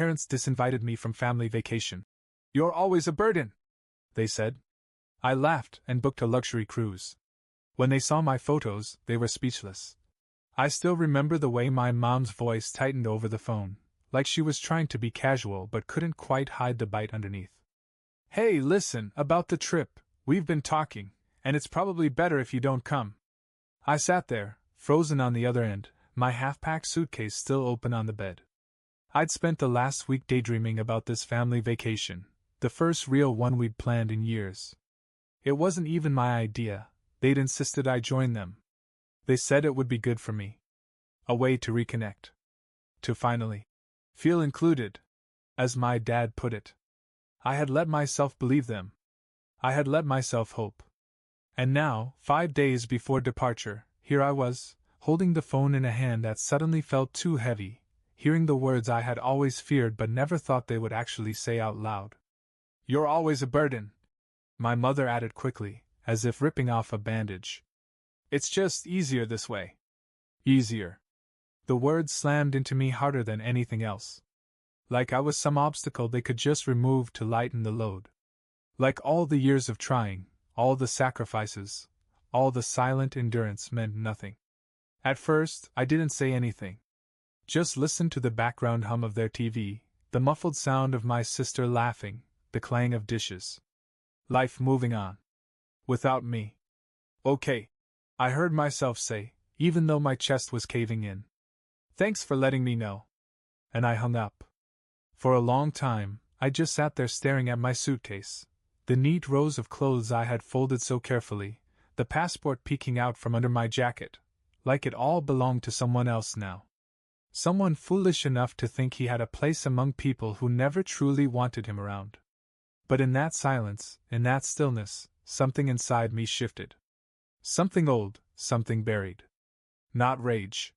parents disinvited me from family vacation. "You're always a burden," they said. I laughed and booked a luxury cruise. When they saw my photos, they were speechless. I still remember the way my mom's voice tightened over the phone, like she was trying to be casual but couldn't quite hide the bite underneath. "Hey, listen, about the trip, we've been talking, and it's probably better if you don't come." I sat there, frozen on the other end, my half-packed suitcase still open on the bed. I'd spent the last week daydreaming about this family vacation, the first real one we'd planned in years. It wasn't even my idea, they'd insisted I join them. They said it would be good for me. A way to reconnect. To finally feel included, as my dad put it. I had let myself believe them. I had let myself hope. And now, 5 days before departure, here I was, holding the phone in a hand that suddenly felt too heavy, hearing the words I had always feared but never thought they would actually say out loud. "You're always a burden," my mother added quickly, as if ripping off a bandage. "It's just easier this way." Easier. The words slammed into me harder than anything else. Like I was some obstacle they could just remove to lighten the load. Like all the years of trying, all the sacrifices, all the silent endurance meant nothing. At first, I didn't say anything. Just listened to the background hum of their TV, the muffled sound of my sister laughing, the clang of dishes. Life moving on. Without me. "Okay," I heard myself say, even though my chest was caving in. "Thanks for letting me know." And I hung up. For a long time, I just sat there staring at my suitcase, the neat rows of clothes I had folded so carefully, the passport peeking out from under my jacket, like it all belonged to someone else now. Someone foolish enough to think he had a place among people who never truly wanted him around. But in that silence, in that stillness, something inside me shifted. Something old, something buried. Not rage.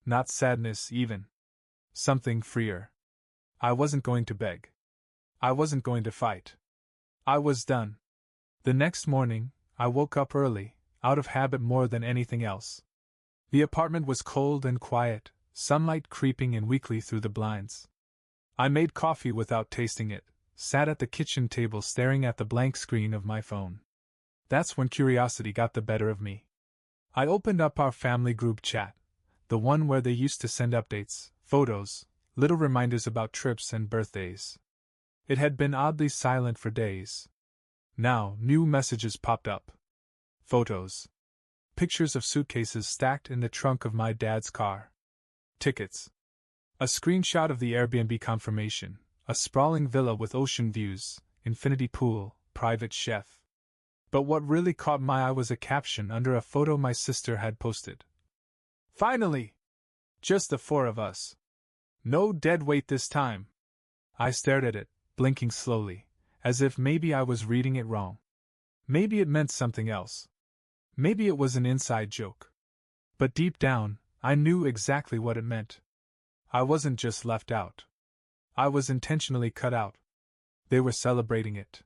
Not sadness even. Something freer. I wasn't going to beg. I wasn't going to fight. I was done. The next morning, I woke up early, out of habit more than anything else. The apartment was cold and quiet, sunlight creeping in weakly through the blinds. I made coffee without tasting it, sat at the kitchen table staring at the blank screen of my phone. That's when curiosity got the better of me. I opened up our family group chat, the one where they used to send updates, photos, little reminders about trips and birthdays. It had been oddly silent for days. Now, new messages popped up. Photos. Pictures of suitcases stacked in the trunk of my dad's car. Tickets. A screenshot of the Airbnb confirmation, a sprawling villa with ocean views, infinity pool, private chef. But what really caught my eye was a caption under a photo my sister had posted. "Finally! Just the 4 of us. No dead weight this time." I stared at it, blinking slowly, as if maybe I was reading it wrong. Maybe it meant something else. Maybe it was an inside joke. But deep down, I knew exactly what it meant. I wasn't just left out. I was intentionally cut out. They were celebrating it.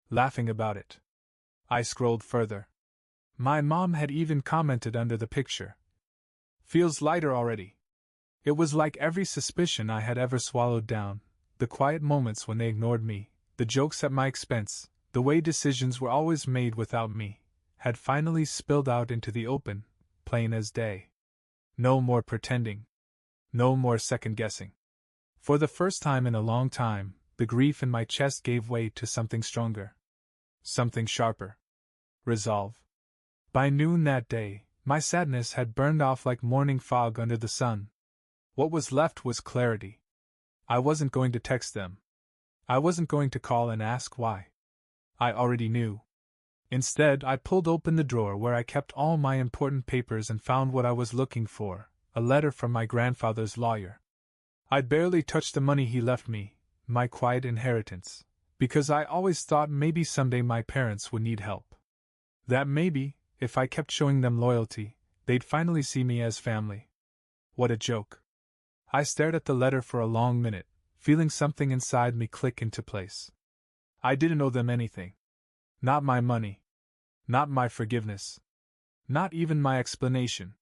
Laughing about it. I scrolled further. My mom had even commented under the picture. "Feels lighter already." It was like every suspicion I had ever swallowed down, the quiet moments when they ignored me, the jokes at my expense, the way decisions were always made without me, had finally spilled out into the open, plain as day. No more pretending. No more second-guessing. For the first time in a long time, the grief in my chest gave way to something stronger. Something sharper. Resolve. By noon that day, my sadness had burned off like morning fog under the sun. What was left was clarity. I wasn't going to text them. I wasn't going to call and ask why. I already knew. Instead, I pulled open the drawer where I kept all my important papers and found what I was looking for, a letter from my grandfather's lawyer. I'd barely touched the money he left me, my quiet inheritance, because I always thought maybe someday my parents would need help. That maybe, if I kept showing them loyalty, they'd finally see me as family. What a joke. I stared at the letter for a long minute, feeling something inside me click into place. I didn't owe them anything. Not my money. Not my forgiveness. Not even my explanation.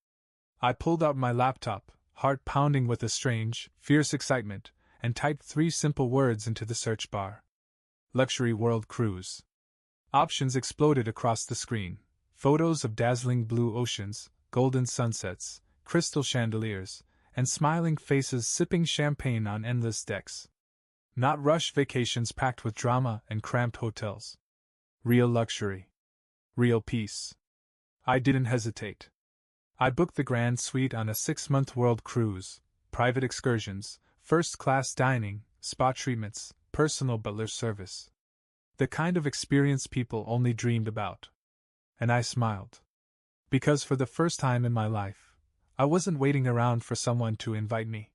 I pulled out my laptop, heart pounding with a strange, fierce excitement, and typed 3 simple words into the search bar. Luxury World Cruise. Options exploded across the screen. Photos of dazzling blue oceans, golden sunsets, crystal chandeliers, and smiling faces sipping champagne on endless decks. Not rush vacations packed with drama and cramped hotels. Real luxury. Real peace. I didn't hesitate. I booked the Grand Suite on a 6-month world cruise, private excursions, first-class dining, spa treatments, personal butler service. The kind of experience people only dreamed about. And I smiled. Because for the first time in my life, I wasn't waiting around for someone to invite me.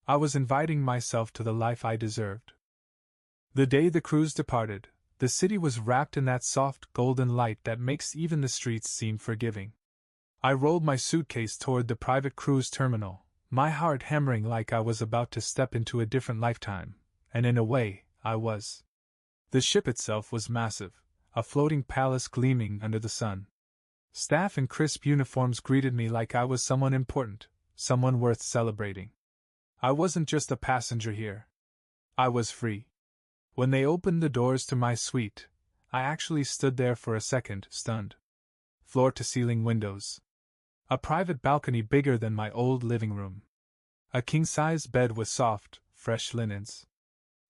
I was inviting myself to the life I deserved. The day the cruise departed, the city was wrapped in that soft golden light that makes even the streets seem forgiving. I rolled my suitcase toward the private cruise terminal, my heart hammering like I was about to step into a different lifetime, and in a way, I was. The ship itself was massive, a floating palace gleaming under the sun. Staff in crisp uniforms greeted me like I was someone important, someone worth celebrating. I wasn't just a passenger here. I was free. When they opened the doors to my suite, I actually stood there for a second, stunned. Floor-to-ceiling windows. A private balcony bigger than my old living room. A king-size bed with soft, fresh linens.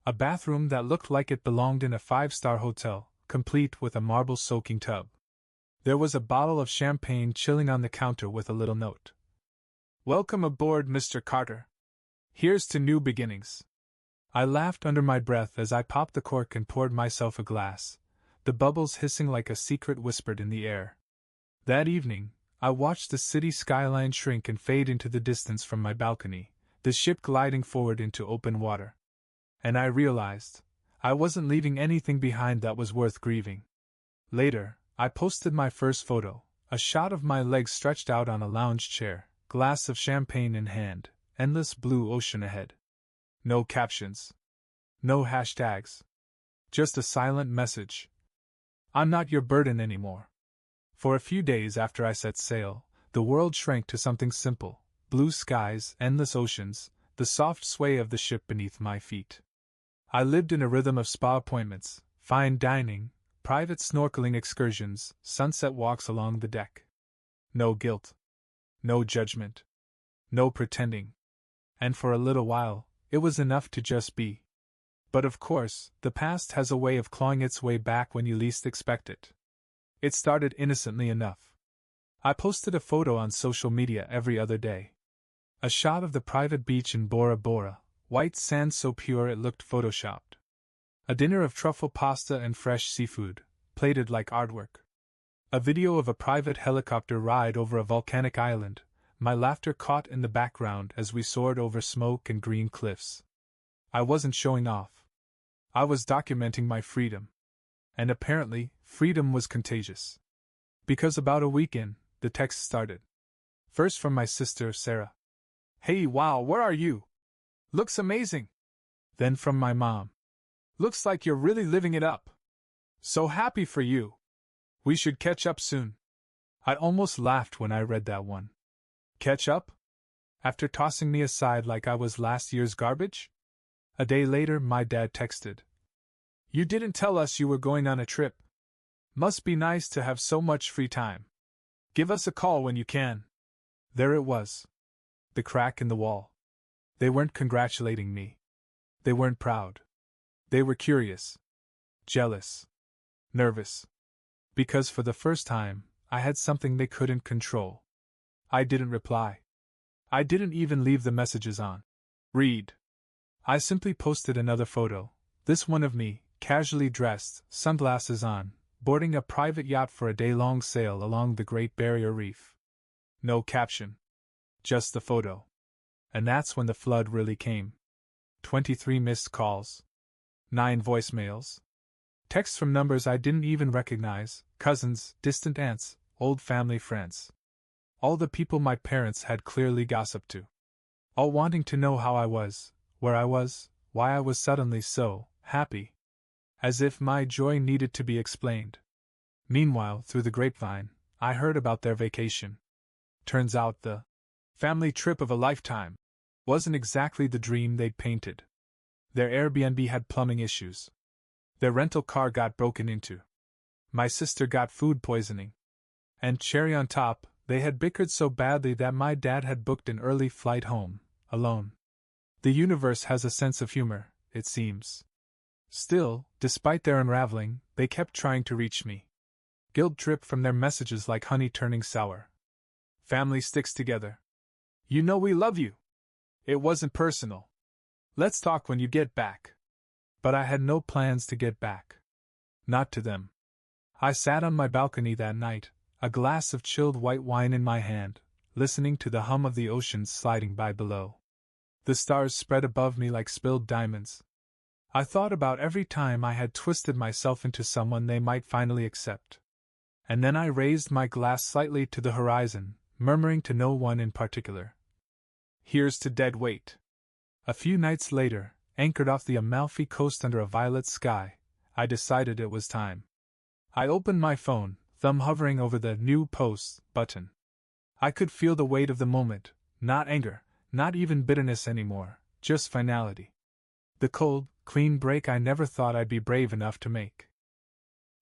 A bathroom that looked like it belonged in a 5-star hotel, complete with a marble-soaking tub. There was a bottle of champagne chilling on the counter with a little note. "Welcome aboard, Mr. Carter. Here's to new beginnings." I laughed under my breath as I popped the cork and poured myself a glass, the bubbles hissing like a secret whispered in the air. That evening, I watched the city skyline shrink and fade into the distance from my balcony, the ship gliding forward into open water. And I realized, I wasn't leaving anything behind that was worth grieving. Later, I posted my first photo, a shot of my legs stretched out on a lounge chair, glass of champagne in hand, endless blue ocean ahead. No captions. No hashtags. Just a silent message. I'm not your burden anymore. For a few days after I set sail, the world shrank to something simple: blue skies, endless oceans, the soft sway of the ship beneath my feet. I lived in a rhythm of spa appointments, fine dining, private snorkeling excursions, sunset walks along the deck. No guilt. No judgment. No pretending. And for a little while, it was enough to just be. But of course, the past has a way of clawing its way back when you least expect it. It started innocently enough. I posted a photo on social media every other day. A shot of the private beach in Bora Bora, white sand so pure it looked photoshopped. A dinner of truffle pasta and fresh seafood, plated like artwork. A video of a private helicopter ride over a volcanic island, my laughter caught in the background as we soared over smoke and green cliffs. I wasn't showing off. I was documenting my freedom. And apparently, freedom was contagious. Because about a week in, the texts started. First from my sister, Sarah. "Hey, wow, where are you? Looks amazing." Then from my mom. "Looks like you're really living it up. So happy for you. We should catch up soon." I almost laughed when I read that one. Catch up? After tossing me aside like I was last year's garbage? A day later, my dad texted. "You didn't tell us you were going on a trip. Must be nice to have so much free time. Give us a call when you can." There it was. The crack in the wall. They weren't congratulating me. They weren't proud. They were curious. Jealous. Nervous. Because for the first time, I had something they couldn't control. I didn't reply. I didn't even leave the messages on read. I simply posted another photo, this one of me, casually dressed, sunglasses on, boarding a private yacht for a day-long sail along the Great Barrier Reef. No caption. Just the photo. And that's when the flood really came. 23 missed calls. 9 voicemails. Texts from numbers I didn't even recognize, cousins, distant aunts, old family friends. All the people my parents had clearly gossiped to. All wanting to know how I was, where I was, why I was suddenly so happy. As if my joy needed to be explained. Meanwhile, through the grapevine, I heard about their vacation. Turns out the family trip of a lifetime wasn't exactly the dream they'd painted. Their Airbnb had plumbing issues. Their rental car got broken into. My sister got food poisoning. And cherry on top, they had bickered so badly that my dad had booked an early flight home, alone. The universe has a sense of humor, it seems. Still, despite their unraveling, they kept trying to reach me. Guilt dripped from their messages like honey turning sour. Family sticks together. You know we love you. It wasn't personal. Let's talk when you get back. But I had no plans to get back. Not to them. I sat on my balcony that night, a glass of chilled white wine in my hand, listening to the hum of the ocean sliding by below. The stars spread above me like spilled diamonds. I thought about every time I had twisted myself into someone they might finally accept. And then I raised my glass slightly to the horizon, murmuring to no one in particular. Here's to dead weight. A few nights later, anchored off the Amalfi coast under a violet sky, I decided it was time. I opened my phone, thumb hovering over the New Posts button. I could feel the weight of the moment, not anger, not even bitterness anymore, just finality. The cold, clean break I never thought I'd be brave enough to make.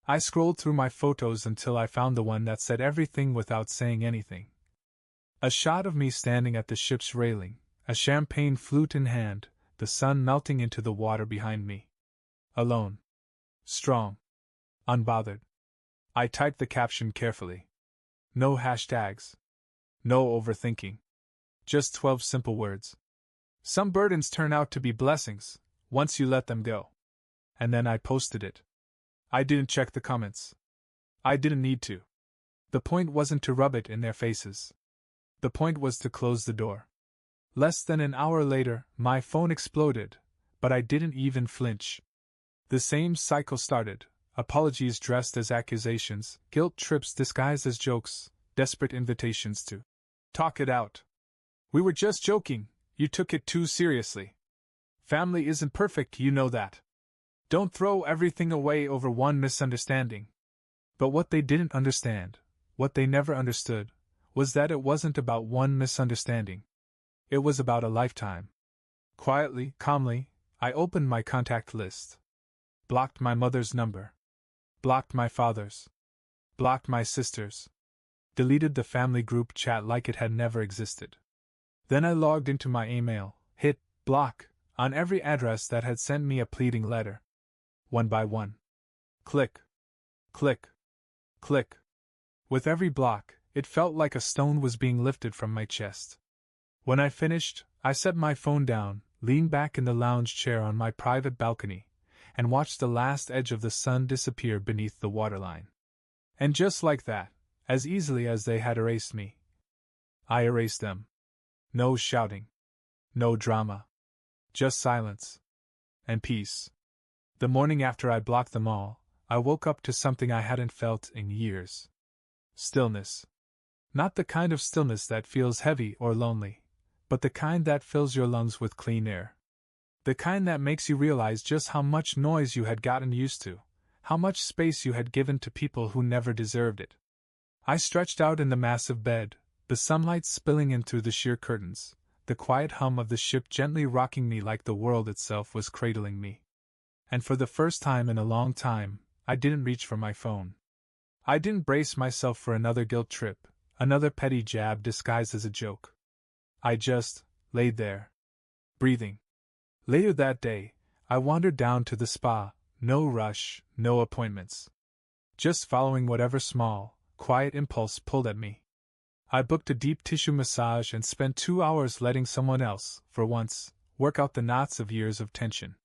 I scrolled through my photos until I found the one that said everything without saying anything. A shot of me standing at the ship's railing, a champagne flute in hand, the sun melting into the water behind me. Alone. Strong. Unbothered. I typed the caption carefully. No hashtags. No overthinking. Just 12 simple words. Some burdens turn out to be blessings, once you let them go. And then I posted it. I didn't check the comments. I didn't need to. The point wasn't to rub it in their faces. The point was to close the door. Less than an hour later, my phone exploded, but I didn't even flinch. The same cycle started, apologies dressed as accusations, guilt trips disguised as jokes, desperate invitations to talk it out. We were just joking, you took it too seriously. Family isn't perfect, you know that. Don't throw everything away over one misunderstanding. But what they didn't understand, what they never understood, was that it wasn't about one misunderstanding. It was about a lifetime. Quietly, calmly, I opened my contact list. Blocked my mother's number. Blocked my father's. Blocked my sister's. Deleted the family group chat like it had never existed. Then I logged into my email, hit block on every address that had sent me a pleading letter. One by one. Click. Click. Click. With every block, it felt like a stone was being lifted from my chest. When I finished, I set my phone down, leaned back in the lounge chair on my private balcony, and watched the last edge of the sun disappear beneath the waterline. And just like that, as easily as they had erased me, I erased them. No shouting. No drama. Just silence. And peace. The morning after I blocked them all, I woke up to something I hadn't felt in years. Stillness. Not the kind of stillness that feels heavy or lonely, but the kind that fills your lungs with clean air. The kind that makes you realize just how much noise you had gotten used to, how much space you had given to people who never deserved it. I stretched out in the massive bed, the sunlight spilling in through the sheer curtains, the quiet hum of the ship gently rocking me like the world itself was cradling me. And for the first time in a long time, I didn't reach for my phone. I didn't brace myself for another guilt trip, another petty jab disguised as a joke. I just laid there, breathing. Later that day, I wandered down to the spa, no rush, no appointments. Just following whatever small, quiet impulse pulled at me. I booked a deep tissue massage and spent 2 hours letting someone else, for once, work out the knots of years of tension.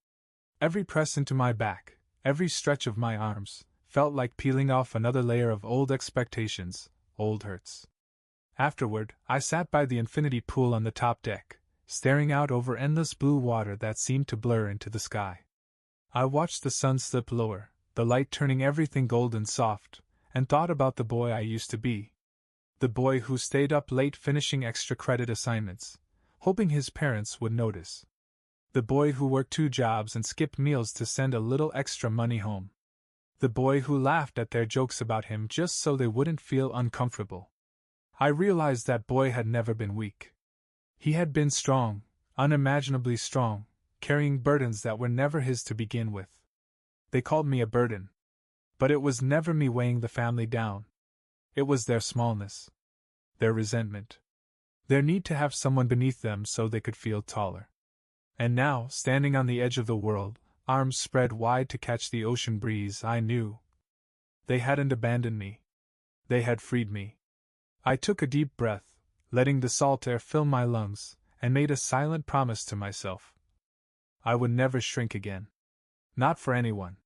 Every press into my back, every stretch of my arms, felt like peeling off another layer of old expectations, old hurts. Afterward, I sat by the infinity pool on the top deck, staring out over endless blue water that seemed to blur into the sky. I watched the sun slip lower, the light turning everything golden soft, and thought about the boy I used to be. The boy who stayed up late finishing extra credit assignments, hoping his parents would notice. The boy who worked 2 jobs and skipped meals to send a little extra money home. The boy who laughed at their jokes about him just so they wouldn't feel uncomfortable. I realized that boy had never been weak. He had been strong, unimaginably strong, carrying burdens that were never his to begin with. They called me a burden. But it was never me weighing the family down. It was their smallness, their resentment, their need to have someone beneath them so they could feel taller. And now, standing on the edge of the world, arms spread wide to catch the ocean breeze, I knew they hadn't abandoned me. They had freed me. I took a deep breath, letting the salt air fill my lungs, and made a silent promise to myself. I would never shrink again. Not for anyone.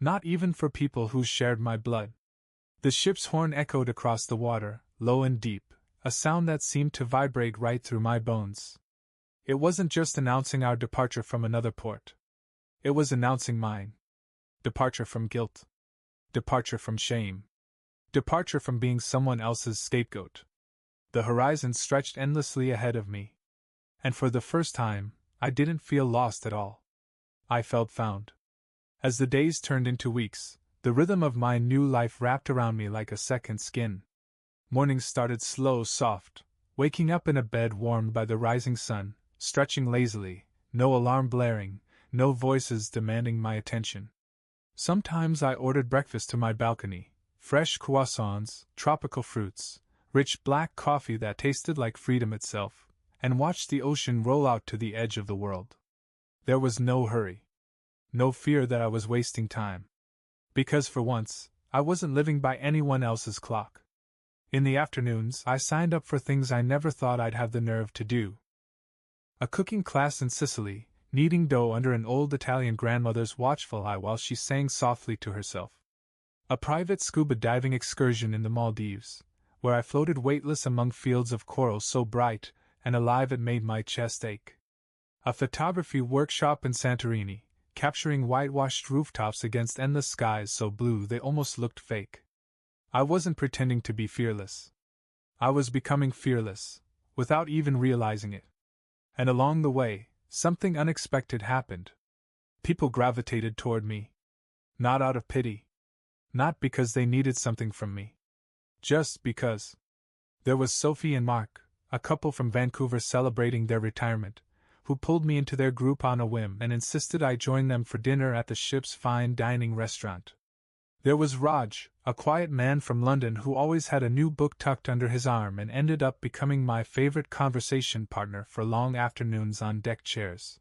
Not even for people who shared my blood. The ship's horn echoed across the water, low and deep, a sound that seemed to vibrate right through my bones. It wasn't just announcing our departure from another port. It was announcing mine. Departure from guilt. Departure from shame. Departure from being someone else's scapegoat. The horizon stretched endlessly ahead of me. And for the first time, I didn't feel lost at all. I felt found. As the days turned into weeks, the rhythm of my new life wrapped around me like a second skin. Mornings started slow, soft, waking up in a bed warmed by the rising sun, stretching lazily, no alarm blaring, no voices demanding my attention. Sometimes I ordered breakfast to my balcony, fresh croissants, tropical fruits, rich black coffee that tasted like freedom itself, and watched the ocean roll out to the edge of the world. There was no hurry. No fear that I was wasting time. Because for once, I wasn't living by anyone else's clock. In the afternoons, I signed up for things I never thought I'd have the nerve to do. A cooking class in Sicily, kneading dough under an old Italian grandmother's watchful eye while she sang softly to herself. A private scuba diving excursion in the Maldives, where I floated weightless among fields of coral so bright and alive it made my chest ache. A photography workshop in Santorini, capturing whitewashed rooftops against endless skies so blue they almost looked fake. I wasn't pretending to be fearless. I was becoming fearless, without even realizing it. And along the way, something unexpected happened. People gravitated toward me. Not out of pity. Not because they needed something from me. Just because. There was Sophie and Mark, a couple from Vancouver celebrating their retirement, who pulled me into their group on a whim and insisted I join them for dinner at the ship's fine dining restaurant. There was Raj, a quiet man from London who always had a new book tucked under his arm and ended up becoming my favorite conversation partner for long afternoons on deck chairs.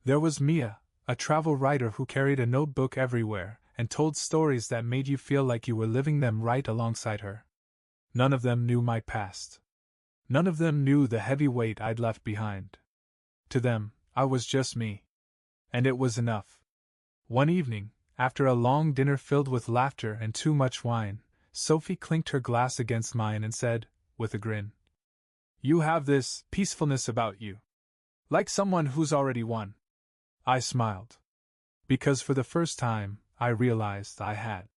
There was Mia, a travel writer who carried a notebook everywhere and told stories that made you feel like you were living them right alongside her. None of them knew my past. None of them knew the heavy weight I'd left behind. To them, I was just me. And it was enough. One evening, after a long dinner filled with laughter and too much wine, Sophie clinked her glass against mine and said, with a grin, "You have this peacefulness about you. Like someone who's already won." I smiled. Because for the first time, I realized I had.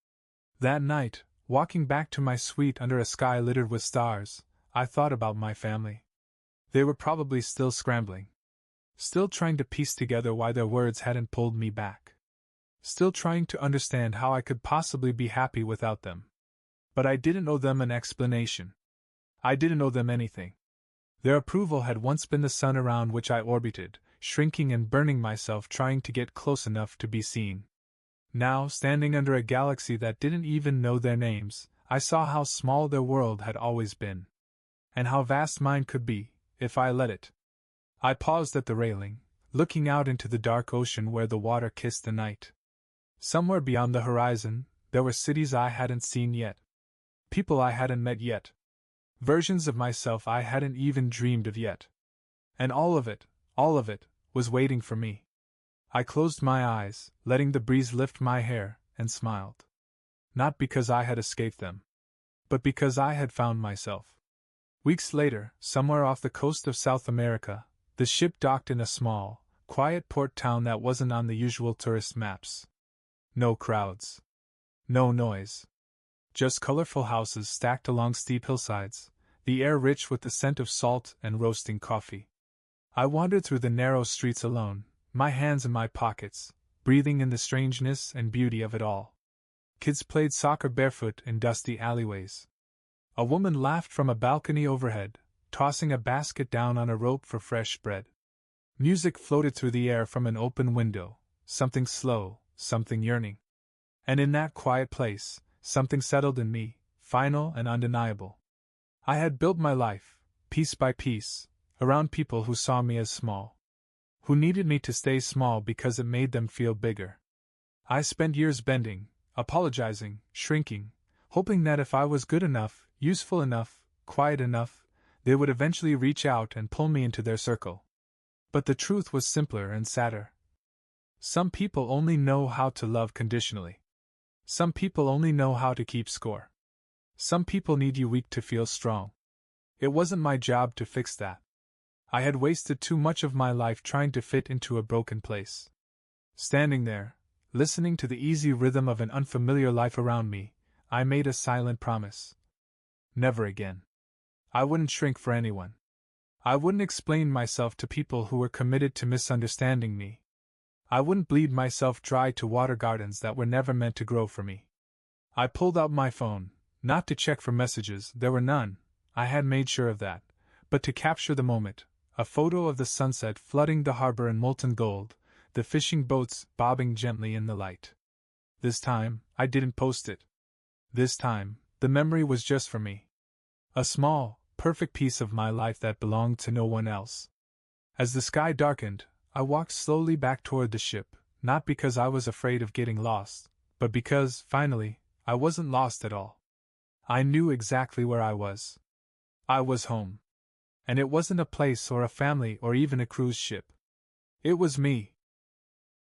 That night, walking back to my suite under a sky littered with stars, I thought about my family. They were probably still scrambling. Still trying to piece together why their words hadn't pulled me back. Still trying to understand how I could possibly be happy without them. But I didn't owe them an explanation. I didn't owe them anything. Their approval had once been the sun around which I orbited, shrinking and burning myself trying to get close enough to be seen. Now, standing under a galaxy that didn't even know their names, I saw how small their world had always been. And how vast mine could be, if I let it. I paused at the railing, looking out into the dark ocean where the water kissed the night. Somewhere beyond the horizon, there were cities I hadn't seen yet. People I hadn't met yet. Versions of myself I hadn't even dreamed of yet. And all of it, was waiting for me. I closed my eyes, letting the breeze lift my hair, and smiled. Not because I had escaped them, but because I had found myself. Weeks later, somewhere off the coast of South America, the ship docked in a small, quiet port town that wasn't on the usual tourist maps. No crowds. No noise. Just colorful houses stacked along steep hillsides, the air rich with the scent of salt and roasting coffee. I wandered through the narrow streets alone, my hands in my pockets, breathing in the strangeness and beauty of it all. Kids played soccer barefoot in dusty alleyways. A woman laughed from a balcony overhead, tossing a basket down on a rope for fresh bread. Music floated through the air from an open window, something slow, something yearning. And in that quiet place, something settled in me, final and undeniable. I had built my life, piece by piece, around people who saw me as small. Who needed me to stay small because it made them feel bigger. I spent years bending, apologizing, shrinking, hoping that if I was good enough, useful enough, quiet enough, they would eventually reach out and pull me into their circle. But the truth was simpler and sadder. Some people only know how to love conditionally. Some people only know how to keep score. Some people need you weak to feel strong. It wasn't my job to fix that. I had wasted too much of my life trying to fit into a broken place. Standing there, listening to the easy rhythm of an unfamiliar life around me, I made a silent promise. Never again. I wouldn't shrink for anyone. I wouldn't explain myself to people who were committed to misunderstanding me. I wouldn't bleed myself dry to water gardens that were never meant to grow for me. I pulled out my phone, not to check for messages, there were none, I had made sure of that, but to capture the moment, a photo of the sunset flooding the harbor in molten gold, the fishing boats bobbing gently in the light. This time, I didn't post it. This time, the memory was just for me. A small, perfect piece of my life that belonged to no one else. As the sky darkened, I walked slowly back toward the ship, not because I was afraid of getting lost, but because, finally, I wasn't lost at all. I knew exactly where I was. I was home. And it wasn't a place or a family or even a cruise ship. It was me,